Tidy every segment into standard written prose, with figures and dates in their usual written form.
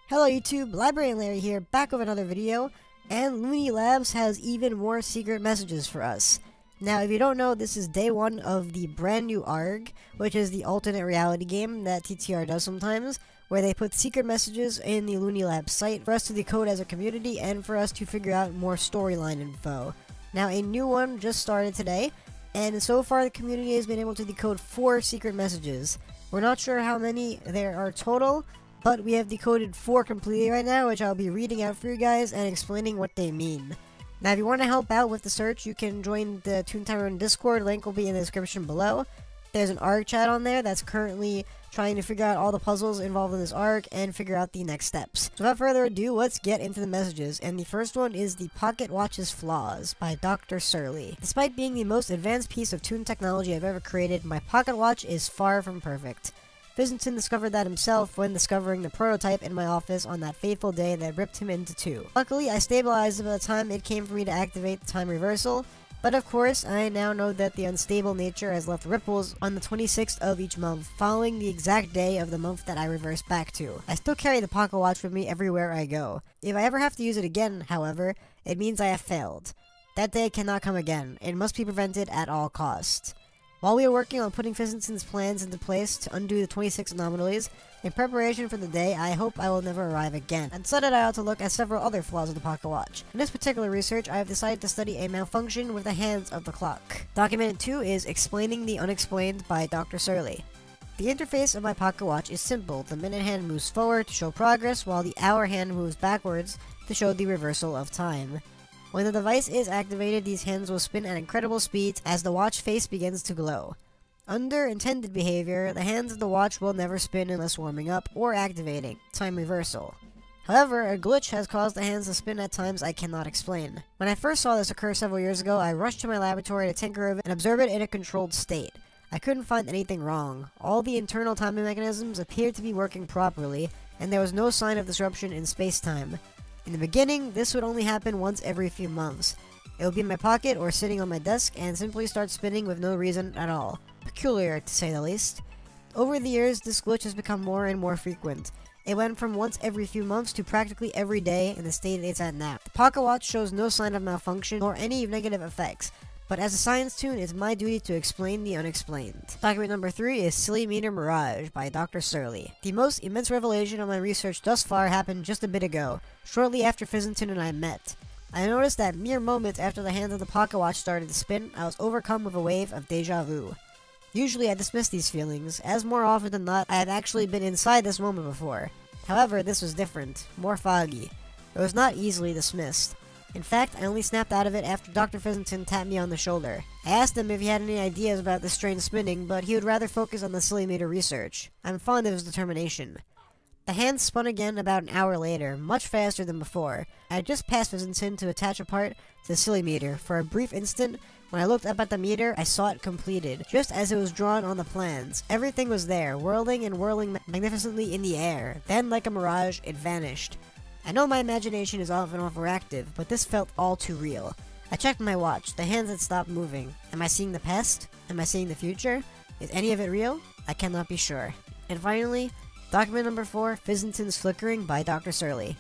Hello YouTube, Librarian Larry here, back with another video, and Loony Labs has even more secret messages for us. Now, if you don't know, this is day 1 of the brand new ARG, which is the alternate reality game that TTR does sometimes, where they put secret messages in the Loony Labs site for us to decode as a community and for us to figure out more storyline info. Now, a new one just started today, and so far the community has been able to decode 4 secret messages. We're not sure how many there are total, but we have decoded 4 completely right now, which I'll be reading out for you guys and explaining what they mean. Now, if you want to help out with the search, you can join the Toontown Rewritten Discord. Link will be in the description below. There's an ARG chat on there that's currently trying to figure out all the puzzles involved in this ARG and figure out the next steps. So without further ado, let's get into the messages. And the first one is the Pocket Watch's Flaws by Dr. Surly. Despite being the most advanced piece of toon technology I've ever created, my Pocket Watch is far from perfect. Fizzington discovered that himself when discovering the prototype in my office on that fateful day that ripped him into 2. Luckily, I stabilized it by the time it came for me to activate the time reversal, but of course, I now know that the unstable nature has left ripples on the 26th of each month, following the exact day of the month that I reversed back to. I still carry the Pocket Watch with me everywhere I go. If I ever have to use it again, however, it means I have failed. That day cannot come again. It must be prevented at all costs. While we are working on putting Fizzington's plans into place to undo the 26 anomalies, in preparation for the day, I hope I will never arrive again, and so that I ought to look at several other flaws of the Pocket Watch. In this particular research, I have decided to study a malfunction with the hands of the clock. Document 2 is Explaining the Unexplained by Dr. Surly. The interface of my Pocket Watch is simple. The minute hand moves forward to show progress, while the hour hand moves backwards to show the reversal of time. When the device is activated, these hands will spin at incredible speeds as the watch face begins to glow. Under intended behavior, the hands of the watch will never spin unless warming up or activating time reversal. However, a glitch has caused the hands to spin at times I cannot explain. When I first saw this occur several years ago, I rushed to my laboratory to tinker with it and observe it in a controlled state. I couldn't find anything wrong. All the internal timing mechanisms appeared to be working properly, and there was no sign of disruption in space-time. In the beginning, this would only happen once every few months. It would be in my pocket or sitting on my desk and simply start spinning with no reason at all. Peculiar, to say the least. Over the years, this glitch has become more and more frequent. It went from once every few months to practically every day in the state it's at now. The Pocket Watch shows no sign of malfunction nor any negative effects, but as a science toon, it's my duty to explain the unexplained. Document number 3 is Silly Meter Mirage by Dr. Surly. The most immense revelation of my research thus far happened just a bit ago, shortly after Fizzington and I met. I noticed that mere moments after the hands of the Pocket Watch started to spin, I was overcome with a wave of deja vu. Usually I dismiss these feelings, as more often than not, I have actually been inside this moment before. However, this was different, more foggy. It was not easily dismissed. In fact, I only snapped out of it after Dr. Fizzington tapped me on the shoulder. I asked him if he had any ideas about this strange spinning, but he would rather focus on the silly meter research. I'm fond of his determination. The hands spun again about an hour later, much faster than before. I had just passed Fizzington to attach a part to the silly meter. For a brief instant, when I looked up at the meter, I saw it completed, just as it was drawn on the plans. Everything was there, whirling and whirling magnificently in the air. Then, like a mirage, it vanished. I know my imagination is often overactive, but this felt all too real. I checked my watch. The hands had stopped moving. Am I seeing the past? Am I seeing the future? Is any of it real? I cannot be sure. And finally, document number 4, Fizzington's Flickering by Dr. Surly.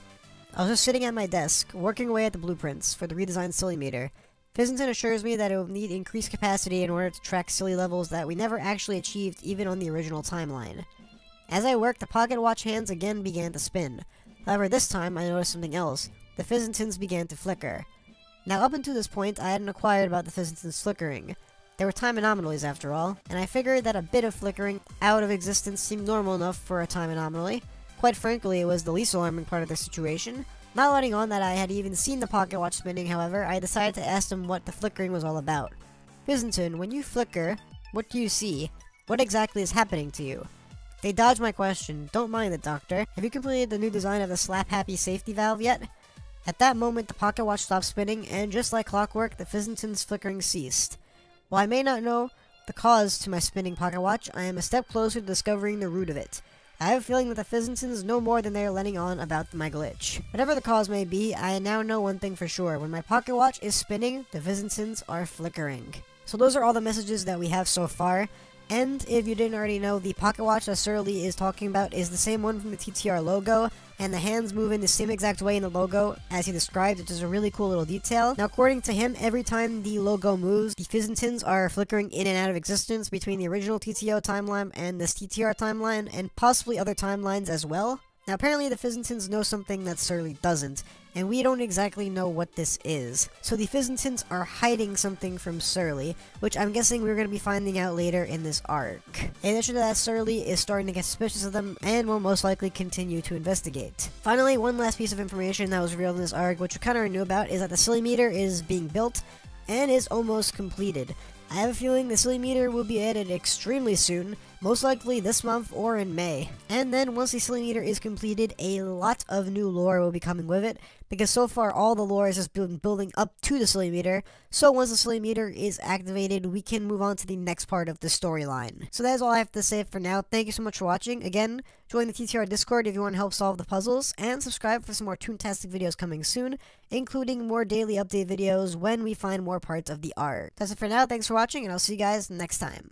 I was just sitting at my desk, working away at the blueprints for the redesigned silly meter. Fizzington assures me that it will need increased capacity in order to track silly levels that we never actually achieved even on the original timeline. As I worked, the Pocket Watch hands again began to spin. However, this time, I noticed something else. The Fizzingtons began to flicker. Now, up until this point, I hadn't inquired about the Fizzingtons flickering. There were time anomalies, after all, and I figured that a bit of flickering out of existence seemed normal enough for a time anomaly. Quite frankly, it was the least alarming part of the situation. Not letting on that I had even seen the Pocket Watch spinning, however, I decided to ask them what the flickering was all about. Fizzington, when you flicker, what do you see? What exactly is happening to you? They dodged my question. Don't mind it, Doctor. Have you completed the new design of the Slap Happy safety valve yet? At that moment, the Pocket Watch stopped spinning, and just like clockwork, the Fizzington's flickering ceased. While I may not know the cause to my spinning Pocket Watch, I am a step closer to discovering the root of it. I have a feeling that the Fizzingtons know more than they are letting on about my glitch. Whatever the cause may be, I now know one thing for sure. When my Pocket Watch is spinning, the Fizzingtons are flickering. So those are all the messages that we have so far. And if you didn't already know, the pocket watch that Surly is talking about is the same one from the TTR logo, and the hands move in the same exact way in the logo as he described, which is a really cool little detail. Now, according to him, every time the logo moves, the Fizzentons are flickering in and out of existence between the original TTO timeline and this TTR timeline, and possibly other timelines as well. Now, apparently the Fizzentons know something that Surly doesn't, and we don't exactly know what this is. So the Fizzentons are hiding something from Surly, which I'm guessing we're going to be finding out later in this arc. In addition to that, Surly is starting to get suspicious of them, and will most likely continue to investigate. Finally, one last piece of information that was revealed in this arc, which we kind of already knew about, is that the Silly Meter is being built, and is almost completed. I have a feeling the Silly Meter will be added extremely soon, most likely this month or in May. And then once the Silly Meter is completed, a lot of new lore will be coming with it, because so far all the lore has just been building up to the Silly Meter, so once the Silly Meter is activated, we can move on to the next part of the storyline. So that is all I have to say for now. Thank you so much for watching. Again, join the TTR Discord if you want to help solve the puzzles, and subscribe for some more Toontastic videos coming soon, including more daily update videos when we find more parts of the arc. That's it for now. Thanks for watching, and I'll see you guys next time.